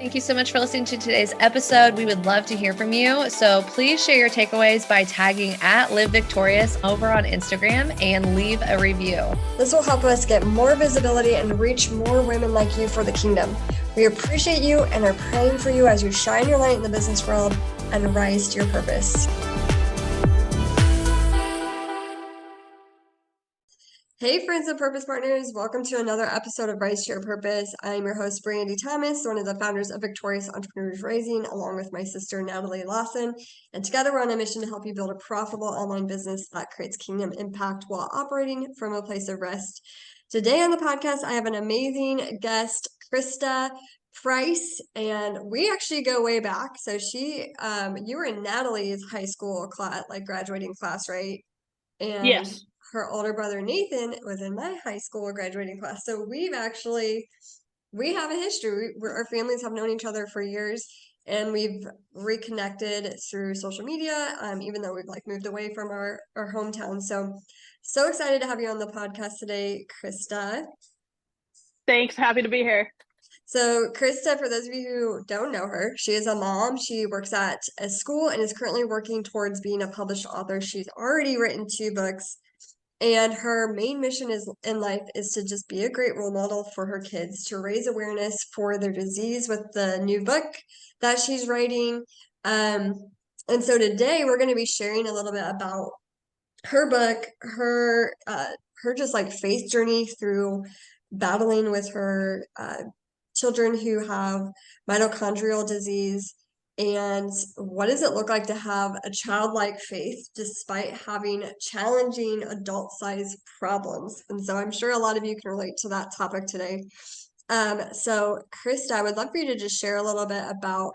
Thank you so much for listening to today's episode. We would love to hear from you. So please share your takeaways by tagging @LiveVictorious over on Instagram and leave a review. This will help us get more visibility and reach more women like you for the kingdom. We appreciate you and are praying for you as you shine your light in the business world and rise to your purpose. Hey friends and purpose partners, welcome to another episode of Rise to Your Purpose. I'm your host, Brandie Thomas, one of the founders of Victorious Entrepreneurs Rising, along with my sister, Natalie Lawson. And together we're on a mission to help you build a profitable online business that creates kingdom impact while operating from a place of rest. Today on the podcast, I have an amazing guest, Krista Price, and we actually go way back. So you were in Natalie's high school class, like graduating class, right? And yes. Her older brother Nathan was in my high school graduating class. So we have a history. Our families have known each other for years, and we've reconnected through social media, even though we've moved away from our hometown. So excited to have you on the podcast today, Krista. Thanks. Happy to be here. So Krista, for those of you who don't know her, she is a mom. She works at a school and is currently working towards being a published author. She's already written 2 books. And her main mission in life is to just be a great role model for her kids, to raise awareness for their disease with the new book that she's writing. And so today we're going to be sharing a little bit about her book, her just faith journey through battling with her children who have mitochondrial disease. And what does it look like to have a childlike faith despite having challenging adult-sized problems? And so I'm sure a lot of you can relate to that topic today. So Krista, I would love for you to just share a little bit about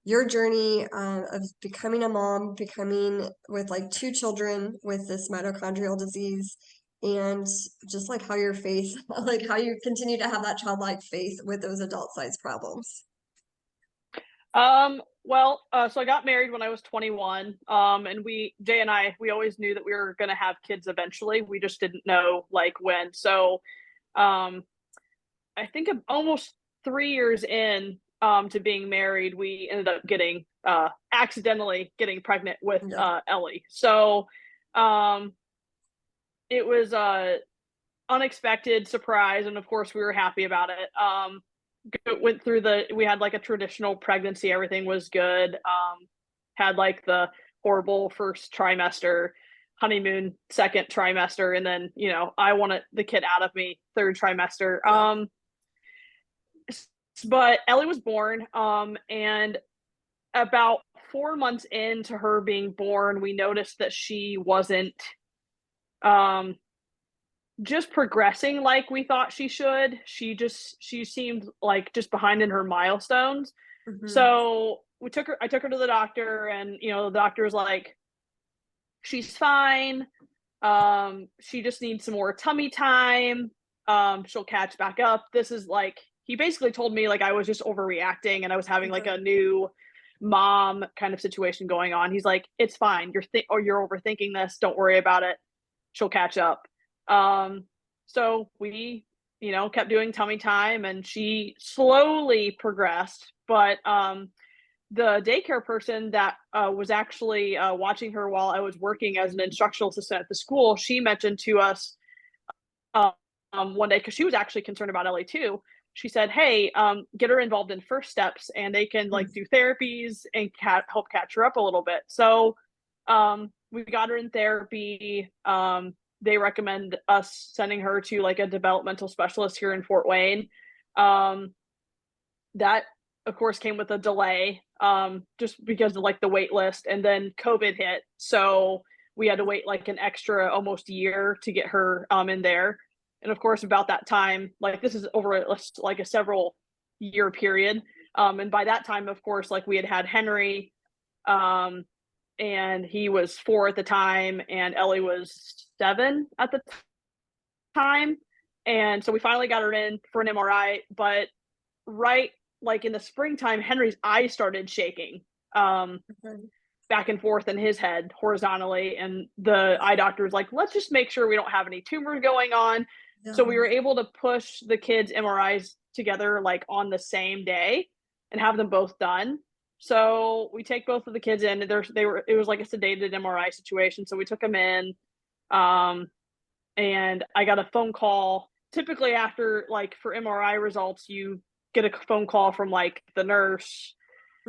your journey of becoming a mom, becoming with 2 children with this mitochondrial disease, and just how your faith, how you continue to have that childlike faith with those adult-sized problems. So I got married when I was 21, and Jay and I always knew that we were going to have kids eventually. We just didn't know when. So, I think almost 3 years in, to being married, we ended up accidentally getting pregnant with, Ellie. So, it was a unexpected surprise. And of course we were happy about it. Went through we had a traditional pregnancy. Everything was good. Had the horrible first trimester, honeymoon second trimester, and then I wanted the kid out of me third trimester. But Ellie was born, and about 4 months into her being born, we noticed that she wasn't just progressing like we thought she should. She seemed just behind in her milestones. Mm-hmm. So I took her to the doctor, and the doctor was like, she's fine. She just needs some more tummy time. She'll catch back up. This is he basically told me I was just overreacting and I was having a new mom kind of situation going on. He's like, it's fine. You're overthinking this. Don't worry about it. She'll catch up. So we, kept doing tummy time, and she slowly progressed, but, the daycare person that, was actually, watching her while I was working as an instructional assistant at the school, she mentioned to us, one day, cause she was actually concerned about Ellie too. She said, hey, get her involved in First Steps, and they can do therapies and help catch her up a little bit. So, we got her in therapy. They recommend us sending her to a developmental specialist here in Fort Wayne. That of course came with a delay, just because of the wait list, and then COVID hit. So we had to wait an extra almost year to get her in there. And of course, about that time, this is over a several year period. And by that time, of course, we had Henry, and he was 4 at the time, and Ellie was 7 at the time. And so we finally got her in for an MRI, but right in the springtime, Henry's eyes started shaking back and forth in his head horizontally, and the eye doctor was like, let's just make sure we don't have any tumors going on. So we were able to push the kids' MRIs together on the same day. and have them both done. So we take both of the kids in. It was like a sedated MRI situation. So we took them in, and I got a phone call. Typically, after like for MRI results, you get a phone call from like the nurse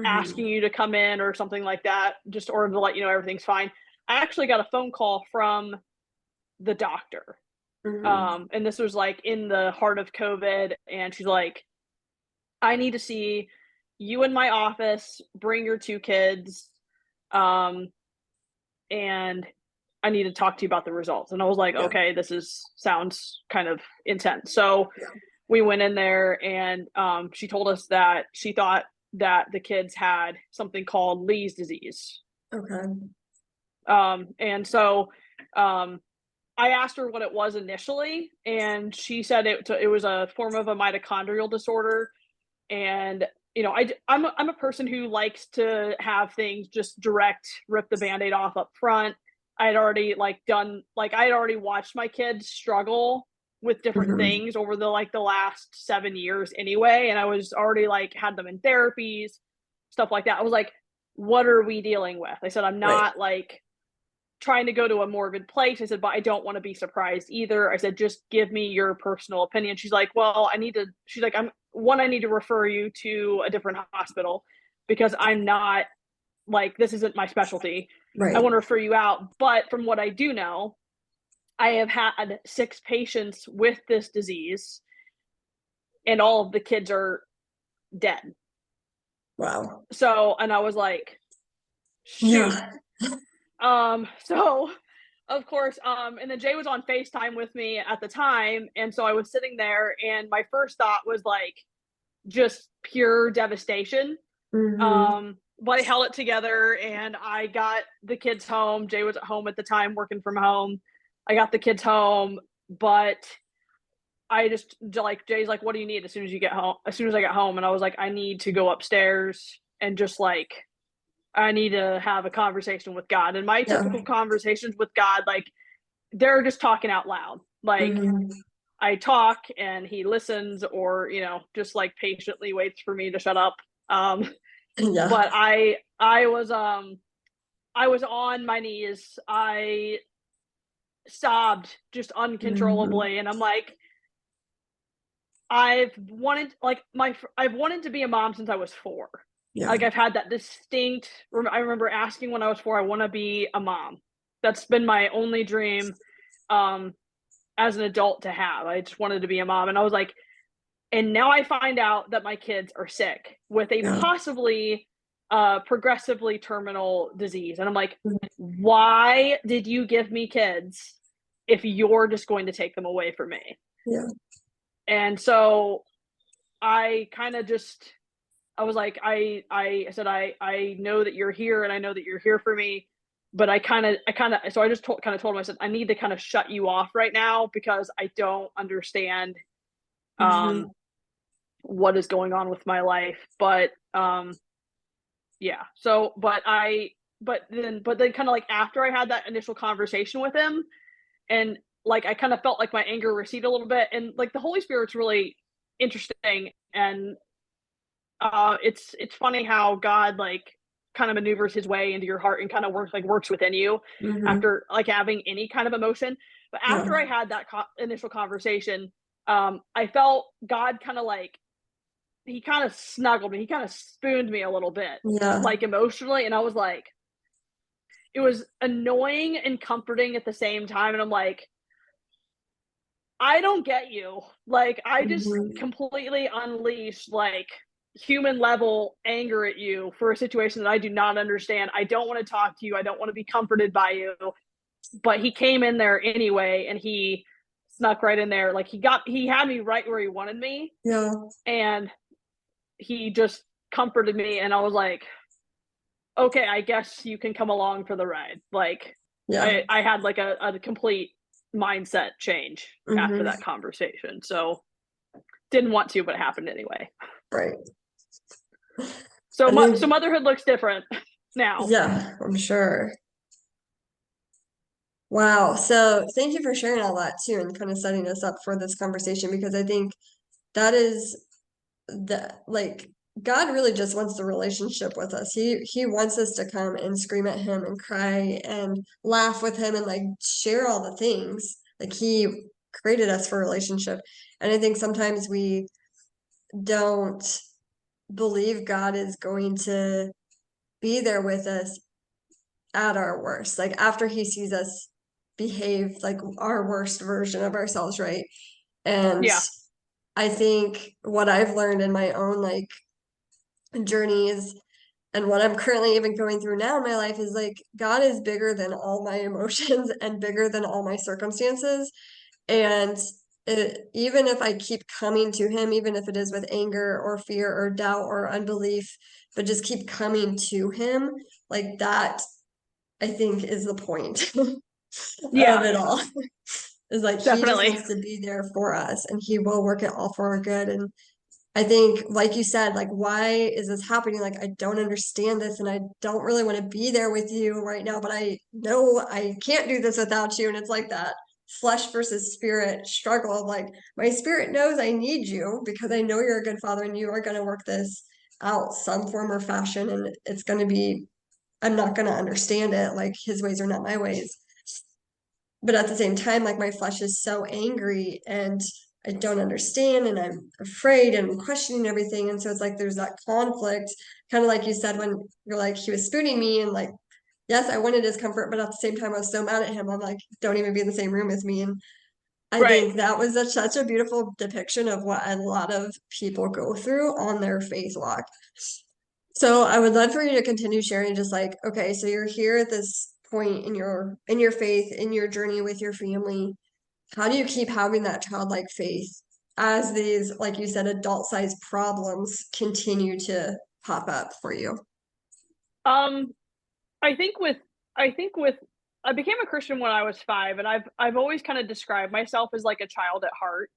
asking you to come in or something like that, just or to let you know everything's fine. I actually got a phone call from the doctor. And this was like in the heart of COVID, and she's like, I need to see you in my office, bring your two kids, and I need to talk to you about the results. And I was like, okay, sounds kind of intense. So we went in there, and she told us that she thought that the kids had something called Lee's disease. Okay. And so I asked her what it was initially, and she said it was a form of a mitochondrial disorder. And you know, I'm a person who likes to have things just direct, rip the Band-Aid off up front. I had already watched my kids struggle with different things over the last 7 years anyway, and I was already like had them in therapies, stuff like that. I was like, what are we dealing with? I said, I'm not like trying to go to a morbid place. I said, but I don't want to be surprised either. I said, just give me your personal opinion. She's like, well, I need to refer you to a different hospital because I'm not like, this isn't my specialty. Right. I want to refer you out. But from what I do know, I have had 6 patients with this disease, and all of the kids are dead. Wow. So, and I was like, shoot. So of course, and then Jay was on FaceTime with me at the time. And so I was sitting there, and my first thought was like, just pure devastation. But I held it together, and I got the kids home. Jay was at home at the time working from home. I got the kids home, but I just like, Jay's like, what do you need as soon as you get home? As soon as I got home, and I was like, I need to go upstairs and just like, I need to have a conversation with God. And my typical conversations with God, like, they're just talking out loud. Like, I talk and he listens, or, you know, just like patiently waits for me to shut up. But I was on my knees. I sobbed just uncontrollably. And I'm like, I've wanted to be a mom since I was 4. Like, I've had that distinct, I remember asking when I was 4, I want to be a mom. That's been my only dream as an adult to have. I just wanted to be a mom. And I was like, and now I find out that my kids are sick with a possibly progressively terminal disease. And I'm like, why did you give me kids if you're just going to take them away from me? And so I kind of just, I was like, I said, I know that you're here, and I know that you're here for me, but so I just told him, I said, I need to kind of shut you off right now because I don't understand what is going on with my life. But so but then kind of like after I had that initial conversation with him, and like I kind of felt like my anger recede a little bit, and like the Holy Spirit's really interesting. And it's funny how God like kind of maneuvers his way into your heart and kind of works within you after like having any kind of emotion. But after I had that initial conversation, I felt God kind of like, he kind of snuggled me, he kind of spooned me a little bit, like emotionally. And I was like, it was annoying and comforting at the same time. And I'm like, I don't get you. Like, I just completely unleashed like human level anger at you for a situation that I do not understand. I don't want to talk to you. I don't want to be comforted by you. But he came in there anyway, and he snuck right in there. Like, he had me right where he wanted me. And he just comforted me, and I was like, okay, I guess you can come along for the ride. Like, I had like a complete mindset change after that conversation. So didn't want to, but it happened anyway. Right. So so motherhood looks different now. Yeah, I'm sure. Wow. So thank you for sharing all that too, and kind of setting us up for this conversation, because I think that is God really just wants the relationship with us. He wants us to come and scream at him and cry and laugh with him and like share all the things. Like he created us for a relationship. And I think sometimes we don't believe God is going to be there with us at our worst. Like after he sees us behave like our worst version of ourselves, right? And Yeah. I think what I've learned in my own like journeys and what I'm currently even going through now in my life is like God is bigger than all my emotions and bigger than all my circumstances. And even if I keep coming to him, even if it is with anger or fear or doubt or unbelief, but just keep coming to him, like that, I think is the point of Yeah, it all. Is like he just definitely. wants to be there for us and he will work it all for our good. And I think, like you said, like, why is this happening? Like, I don't understand this and I don't really want to be there with you right now, but I know I can't do this without you. And it's like that flesh versus spirit struggle of like, my spirit knows I need you because I know you're a good father and you are going to work this out some form or fashion. And it's going to be, I'm not going to understand it. Like, his ways are not my ways. But at the same time, like, my flesh is so angry and I don't understand and I'm afraid and I'm questioning everything. And so it's like there's that conflict, kind of like you said when you're like, he was spooning me and like, yes, I wanted his comfort, but at the same time, I was so mad at him. I'm like, don't even be in the same room as me. And I Right. think that was such a beautiful depiction of what a lot of people go through on their faith walk. So I would love for you to continue sharing just like, okay, so you're here at this point in your faith, in your journey with your family. How do you keep having that childlike faith as these, like you said, adult-sized problems continue to pop up for you? Um, I think with I think with I became a Christian when I was 5, and I've always kind of described myself as like a child at heart.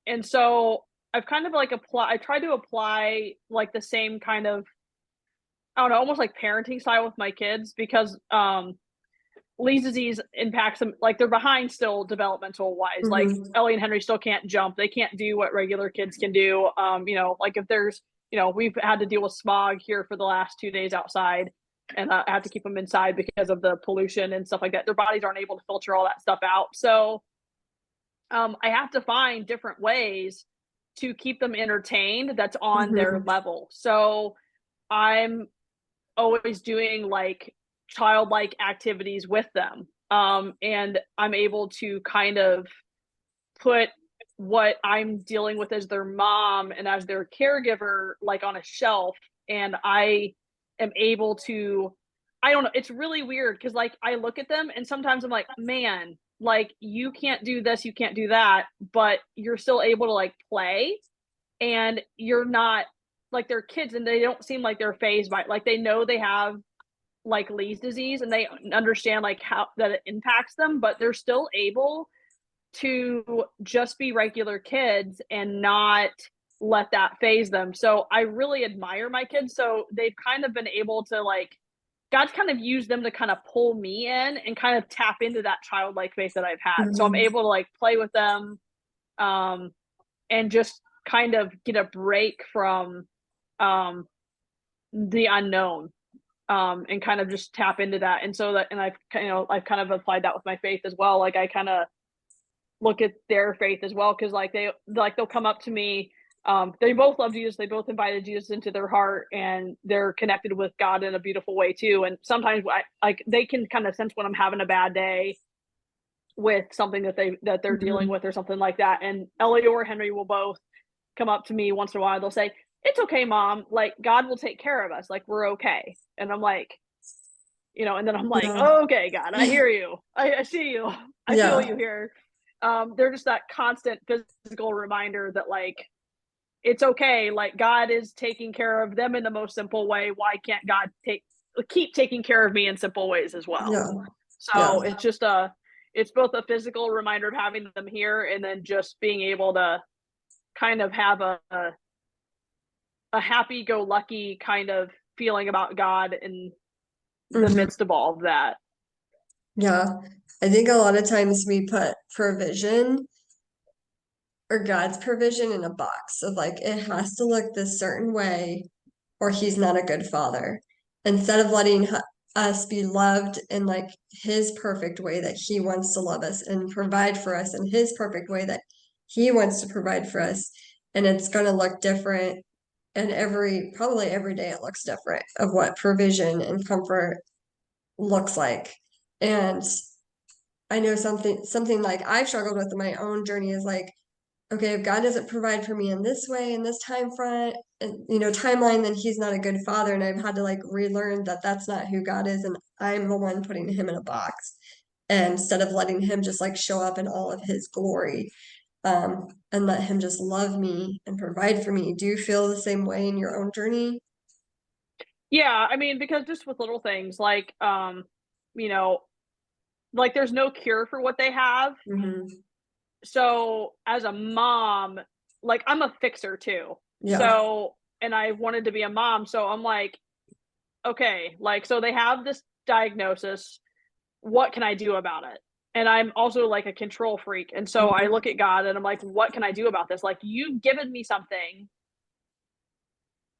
And so I've kind of like I try to apply like the same kind of, I don't know, almost like parenting style with my kids because Lee's disease impacts them, like they're behind still developmental wise. Like Mm-hmm. Ellie and Henry still can't jump. They can't do what regular kids can do. Like if there's, we've had to deal with smog here for the last 2 days outside, and I have to keep them inside because of the pollution and stuff like that. Their bodies aren't able to filter all that stuff out. So I have to find different ways to keep them entertained that's on their Mm-hmm. level. So I'm always doing like childlike activities with them. And I'm able to kind of put what I'm dealing with as their mom and as their caregiver like on a shelf, and I am able to, I don't know, it's really weird because like I look at them and sometimes I'm like, man, like you can't do this, you can't do that, but you're still able to like play, and you're not, like they're kids and they don't seem like they're phased by it. Like they know they have like Lee's disease and they understand like how that it impacts them, but they're still able to just be regular kids and not let that phase them. So I really admire my kids. So they've kind of been able to like, God's kind of used them to kind of pull me in and kind of tap into that childlike faith that I've had. So I'm Mm-hmm. able to like play with them, um, and just kind of get a break from um, the unknown, and kind of just tap into that. And so that, and I've kind of applied that with my faith as well. Like I kind of look at their faith as well, because like they'll come up to me. They both love Jesus. They both invited Jesus into their heart, and they're connected with God in a beautiful way too. And sometimes they can kind of sense when I'm having a bad day with something that they're dealing Mm-hmm. with or something like that. And Ellie or Henry will both come up to me once in a while. They'll say, "It's okay, Mom. Like God will take care of us. Like we're okay." And I'm like, and then I'm like, Yeah. oh, okay, God, I hear you. I see you. I feel Yeah. you here. They're just that constant physical reminder that like it's okay. Like God is taking care of them in the most simple way. Why can't God keep taking care of me in simple ways as well? Yeah. Yeah. So it's both a physical reminder of having them here, and then just being able to kind of have a happy-go-lucky kind of feeling about God in the Mm-hmm. midst of all of that. Yeah. I think a lot of times we put provision or God's provision in a box of like, it has to look this certain way or he's not a good father. Instead of letting us be loved in like his perfect way that he wants to love us and provide for us in his perfect way that he wants to provide for us. And it's going to look different. And probably every day it looks different of what provision and comfort looks like. And I know something like I've struggled with in my own journey is like, okay, if God doesn't provide for me in this way, in this time front, and timeline, then he's not a good father. And I've had to like relearn that that's not who God is, and I'm the one putting him in a box, and instead of letting him just like show up in all of his glory, and let him just love me and provide for me. Do you feel the same way in your own journey? Yeah, I mean, because just with little things like, you know, like there's no cure for what they have. Mm-hmm. So as a mom, like I'm a fixer too. Yeah. So, and I wanted to be a mom. So I'm like, okay, like, so they have this diagnosis. What can I do about it? And I'm also like a control freak. And so I look at God and I'm like, what can I do about this? Like, you've given me something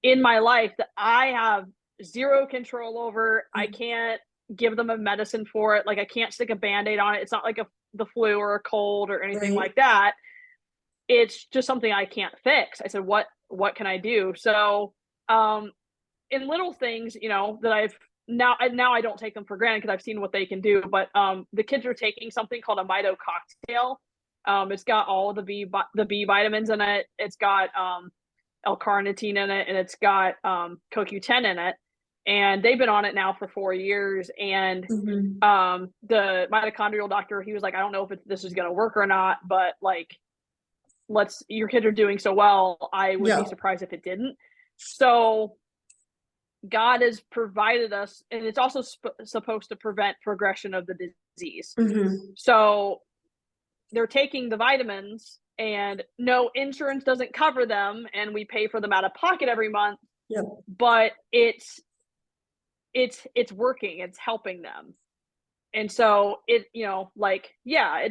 in my life that I have zero control over. I can't give them a medicine for it. Like, I can't stick a Band-Aid on it. It's not like the flu or a cold or anything Right. like that. It's just something I can't fix. I said, what can I do? So, in little things, that I've now I don't take them for granted because I've seen what they can do. But the kids are taking something called a Mito cocktail. It's got all of the B vitamins in it. It's got L-carnitine in it, and it's got CoQ10 in it. And they've been on it now for 4 years. And the mitochondrial doctor, he was like, I don't know if this is going to work or not, but like, your kids are doing so well. I would be surprised if it didn't. So God has provided us, and it's also supposed to prevent progression of the disease. So they're taking the vitamins, and no, insurance doesn't cover them, and we pay for them out of pocket every month. But it's working. It's helping them. And so it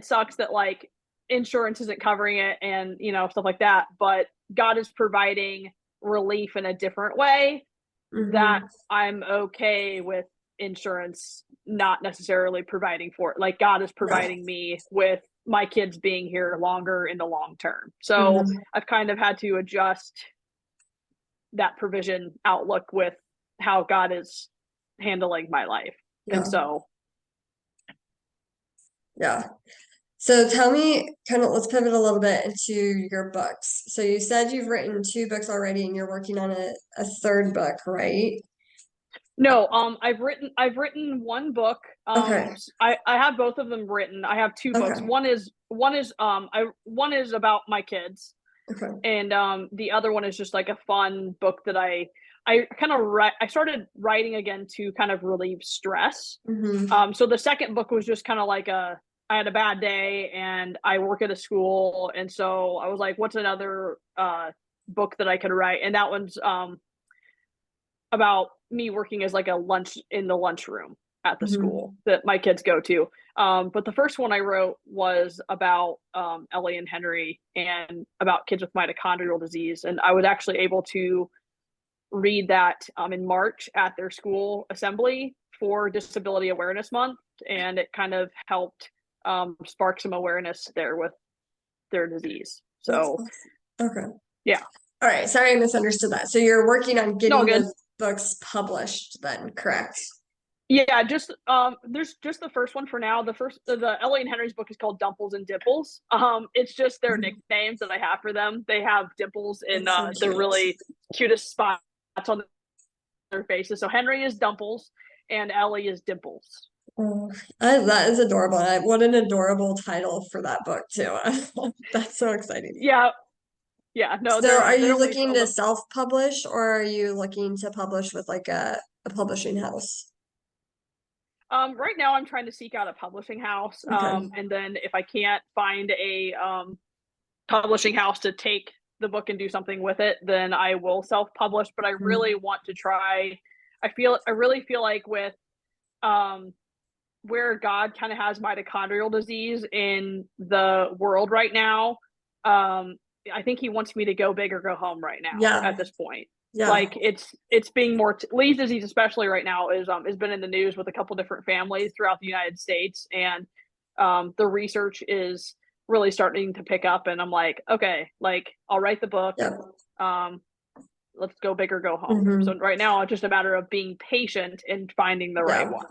sucks that like insurance isn't covering it and stuff like that, but God is providing relief in a different way that I'm okay with insurance not necessarily providing for it. Like, God is providing me with my kids being here longer in the long term. So I've kind of had to adjust that provision outlook with how God is handling my life. And so So tell me, let's pivot a little bit into your books. So you said you've written 2 books already and you're working on a third book, right? No, I've written 1 book. I have both of them written. I have 2 books. One is about my kids. And the other one is just like a fun book that I started writing again to kind of relieve stress. So the second book was just kind of like I had a bad day and I work at a school, and so I was like, what's another book that I could write? And that one's about me working as like in the lunchroom at the school that my kids go to. But the first one I wrote was about Ellie and Henry and about kids with mitochondrial disease. And I was actually able to read that in March at their school assembly for Disability Awareness Month. And it kind of helped spark some awareness there with their disease. So, yeah. All right. Sorry, I misunderstood that. So you're working on getting the books published then, correct? Yeah, just there's just the first one for now. The Ellie and Henry's book is called Dumples and Dimples. It's just their nicknames that I have for them. They have dimples in the really cutest spots on their faces. So Henry is Dumples and Ellie is Dimples. Oh, that is adorable. What an adorable title for that book too. That's so exciting. Yeah. No. So are you looking to self-publish, or are you looking to publish with like a publishing house? Right now I'm trying to seek out a publishing house. And then if I can't find a publishing house to take the book and do something with it, then I will self-publish. But I really want to try. I really feel like with where God kind of has mitochondrial disease in the world right now, I think he wants me to go big or go home right now Yeah. at this point. Yeah. Like it's being more Lee's disease, especially right now, is has been in the news with a couple different families throughout the United States, and the research is really starting to pick up. And I'm like, okay, like I'll write the book. Yeah. Let's go big or go home. So right now it's just a matter of being patient and finding the right one.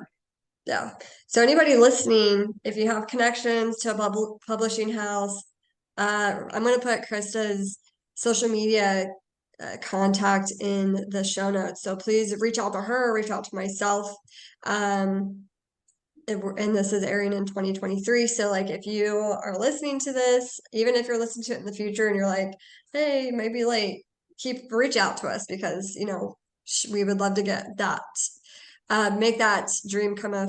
Yeah. So anybody listening, if you have connections to a publishing house, I'm going to put Krista's social media contact in the show notes. So please reach out to her, reach out to myself. And this is airing in 2023. So like, if you are listening to this, even if you're listening to it in the future and you're like, hey, maybe late, reach out to us, because, you know, we would love to get that, make that dream come a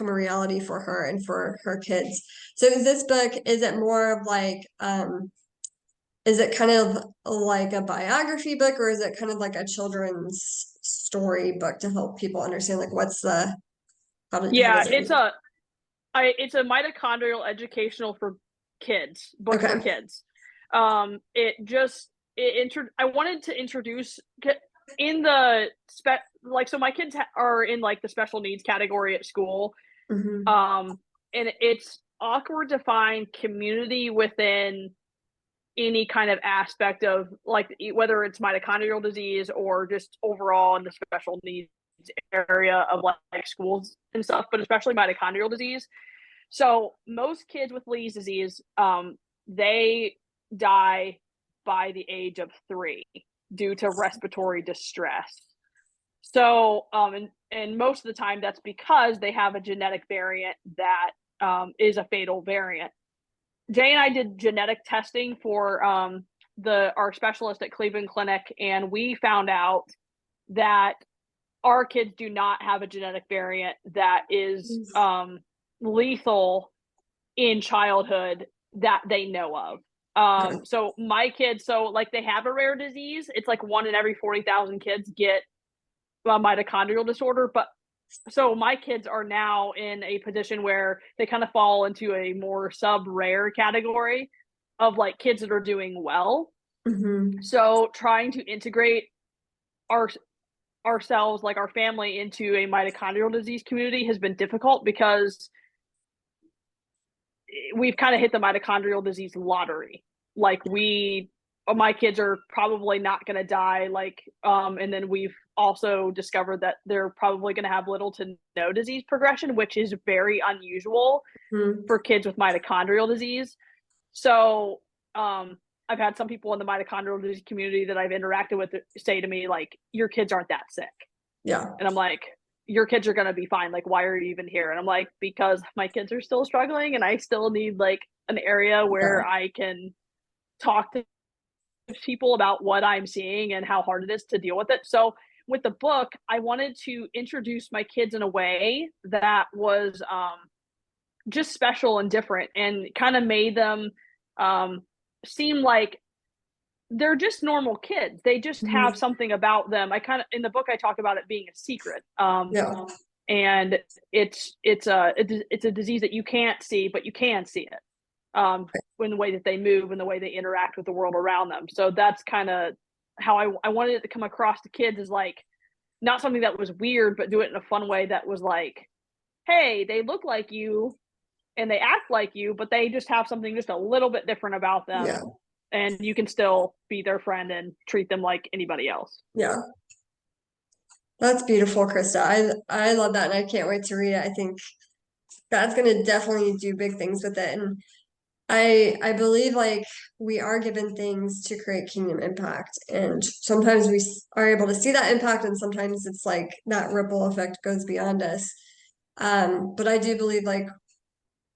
reality for her and for her kids. So is this book, is it more of like, is it kind of like a biography book, or is it kind of like a children's story book to help people understand, like, what's the, it's a mitochondrial educational for kids book for kids. I wanted to introduce in the so my kids are in like the special needs category at school. And it's awkward to find community within any kind of aspect of like, whether it's mitochondrial disease or just overall in the special needs area of like schools and stuff, but especially mitochondrial disease. So most kids with Lee's disease, they die by the age of 3 due to respiratory distress. So, and most of the time that's because they have a genetic variant that is a fatal variant. Jay and I did genetic testing for our specialist at Cleveland Clinic, and we found out that our kids do not have a genetic variant that is lethal in childhood that they know of. So my kids, like they have a rare disease. It's like 1 in every 40,000 kids get a mitochondrial disorder. But so my kids are now in a position where they kind of fall into a more sub-rare category of like kids that are doing well. So trying to integrate ourselves, like our family, into a mitochondrial disease community has been difficult because we've kind of hit the mitochondrial disease lottery. Like my kids are probably not going to die. Like, and then we've also discovered that they're probably going to have little to no disease progression, which is very unusual for kids with mitochondrial disease. So, I've had some people in the mitochondrial disease community that I've interacted with say to me, like, your kids aren't that sick. Yeah. And I'm like, your kids are going to be fine. Like, why are you even here? And I'm like, because my kids are still struggling and I still need like an area where I can talk to people about what I'm seeing and how hard it is to deal with it. So with the book, I wanted to introduce my kids in a way that was just special and different, and kind of made them seem like they're just normal kids. They just have something about them. In the book I talk about it being a secret. And it's a disease that you can't see, but you can see it in the way that they move and the way they interact with the world around them. So that's kind of how I wanted it to come across to kids, is like not something that was weird, but do it in a fun way that was like, hey, they look like you and they act like you, but they just have something just a little bit different about them. And you can still be their friend and treat them like anybody else. Yeah. That's beautiful, Krista. I love that, and I can't wait to read it. I think God's going to definitely do big things with it. And I believe like we are given things to create kingdom impact, and sometimes we are able to see that impact, and sometimes it's like that ripple effect goes beyond us. But I do believe, like,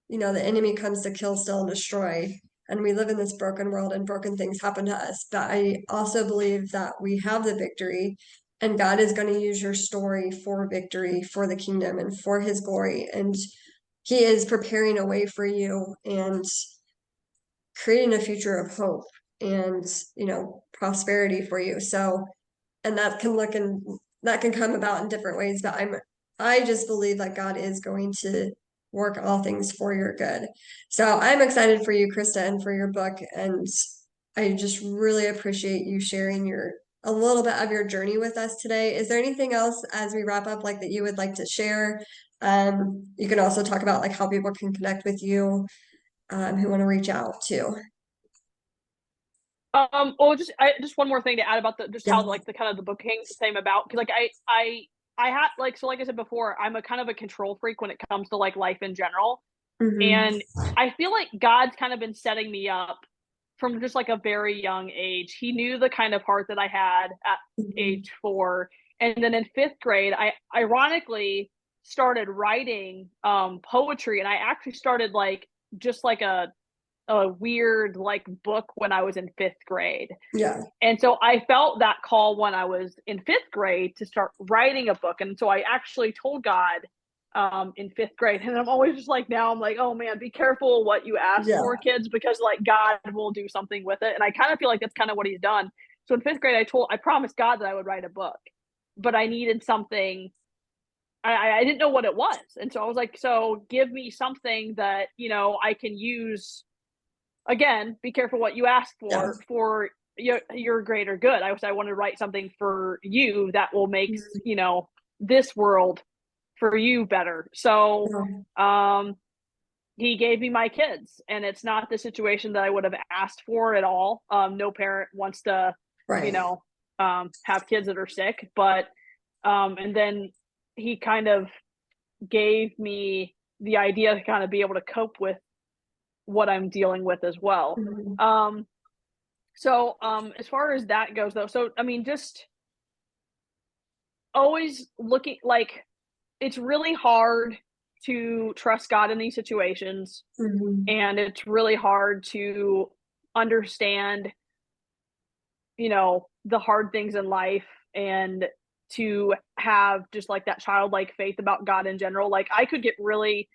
you know, the enemy comes to kill, steal, and destroy, and we live in this broken world and broken things happen to us. But I also believe that we have the victory, and God is going to use your story for victory, for the kingdom, and for his glory. And he is preparing a way for you and creating a future of hope and, you know, prosperity for you. So, and that can come about in different ways, but I just believe that God is going to work all things for your good. So I'm excited for you, Krista, and for your book. And I just really appreciate you sharing a little bit of your journey with us today. Is there anything else as we wrap up, like that you would like to share? You can also talk about like how people can connect with you, who want to reach out too. Well, just one more thing to add about how like the kind of the book came about, because like I had like, so like I said before, I'm a kind of a control freak when it comes to like life in general. And I feel like God's kind of been setting me up from just like a very young age. He knew the kind of heart that I had at age 4. And then in 5th grade, I ironically started writing poetry, and I actually started like just like a weird like book when I was in 5th grade. Yeah. And so I felt that call when I was in 5th grade to start writing a book. And so I actually told God in 5th grade, and I'm always just like, now I'm like, oh man, be careful what you ask for, kids, because like God will do something with it. And I kind of feel like that's kind of what he's done. So in 5th grade, I promised God that I would write a book, but I needed something. I didn't know what it was. And so I was like, so give me something that, I can use. Again, be careful what you ask for your greater good. I want to write something for you that will make, this world for you better. So, he gave me my kids, and it's not the situation that I would have asked for at all. No parent wants to, have kids that are sick, but, and then he kind of gave me the idea to kind of be able to cope with what I'm dealing with as well. So as far as that goes though, so I mean, just always looking like, it's really hard to trust God in these situations, and it's really hard to understand, the hard things in life, and to have just like that childlike faith about God in general. Like I could get really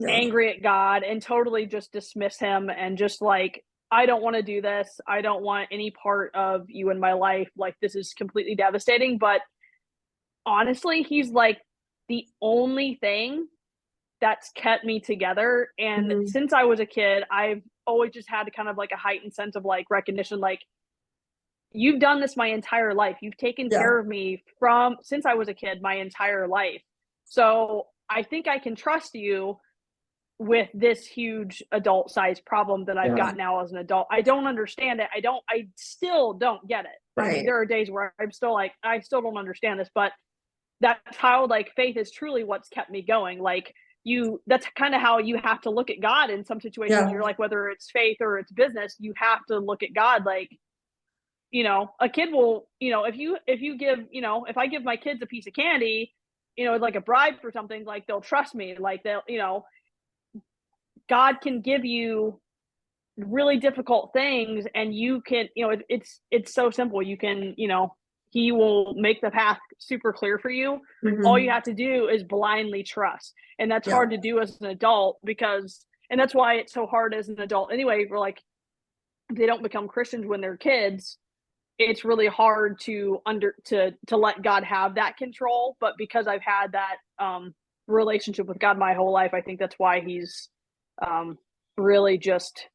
angry at God and totally just dismiss him, and just like, I don't want to do this. I don't want any part of you in my life. Like, this is completely devastating. But honestly, he's like the only thing that's kept me together. And since I was a kid, I've always just had kind of like a heightened sense of like recognition. Like, you've done this my entire life. You've taken care of me since I was a kid, my entire life. So I think I can trust you with this huge adult sized problem that I've got now as an adult. I don't understand it. I still don't get it. I mean, there are days where I'm still like, I still don't understand this, but that childlike faith is truly what's kept me going. Like, that's kind of how you have to look at God in some situations. You're like, whether it's faith or it's business, you have to look at God. Like, a kid will, if you give, if I give my kids a piece of candy, like a bribe for something, like they'll trust me. Like they'll, God can give you really difficult things, and you can, it's so simple. You can, he will make the path super clear for you. All you have to do is blindly trust. And that's hard to do as an adult, and that's why it's so hard as an adult anyway. We're like, if they don't become Christians when they're kids, it's really hard to let God have that control. But because I've had that relationship with God my whole life, I think that's why he's really just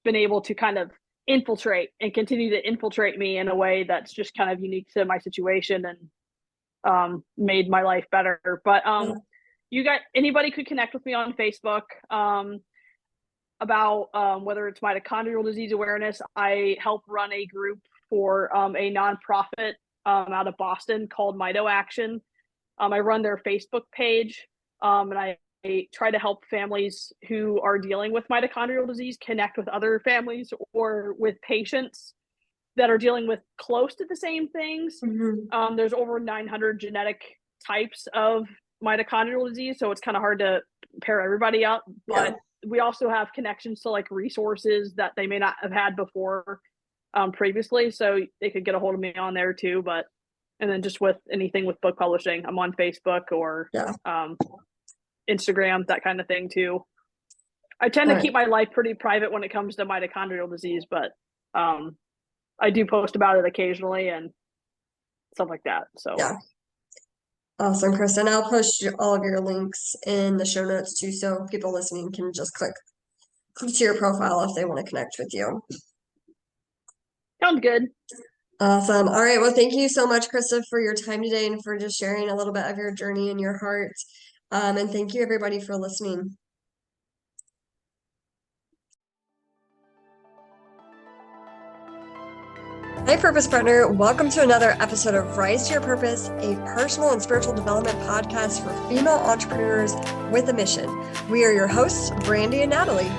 been able to kind of infiltrate and continue to infiltrate me in a way that's just kind of unique to my situation, and made my life better. But anybody could connect with me on Facebook about whether it's mitochondrial disease awareness. I help run a group for a nonprofit out of Boston called Mito Action. I run their Facebook page, and I try to help families who are dealing with mitochondrial disease connect with other families or with patients that are dealing with close to the same things. There's over 900 genetic types of mitochondrial disease, so it's kind of hard to pair everybody up. But we also have connections to like resources that they may not have had before previously, so they could get a hold of me on there too. But and then just with anything with book publishing, I'm on Facebook or Instagram, that kind of thing too. I tend to keep my life pretty private when it comes to mitochondrial disease, but I do post about it occasionally and stuff like that. So Awesome, Krista. And I'll post all of your links in the show notes too, so people listening can just click to your profile if they want to connect with you. Sounds good. Awesome. All right. Well, thank you so much, Krista, for your time today and for just sharing a little bit of your journey and your heart. And thank you, everybody, for listening. Hi, Purpose Partner. Welcome to another episode of Rise to Your Purpose, a personal and spiritual development podcast for female entrepreneurs with a mission. We are your hosts, Brandie and Natalie.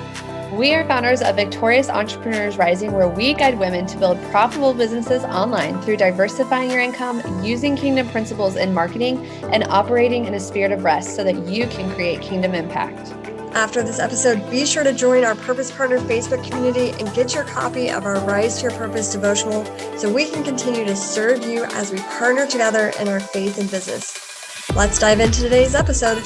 We are founders of Victorious Entrepreneurs Rising, where we guide women to build profitable businesses online through diversifying your income, using kingdom principles in marketing, and operating in a spirit of rest so that you can create kingdom impact. After this episode, be sure to join our Purpose Partner Facebook community and get your copy of our Rise to Your Purpose devotional so we can continue to serve you as we partner together in our faith and business. Let's dive into today's episode.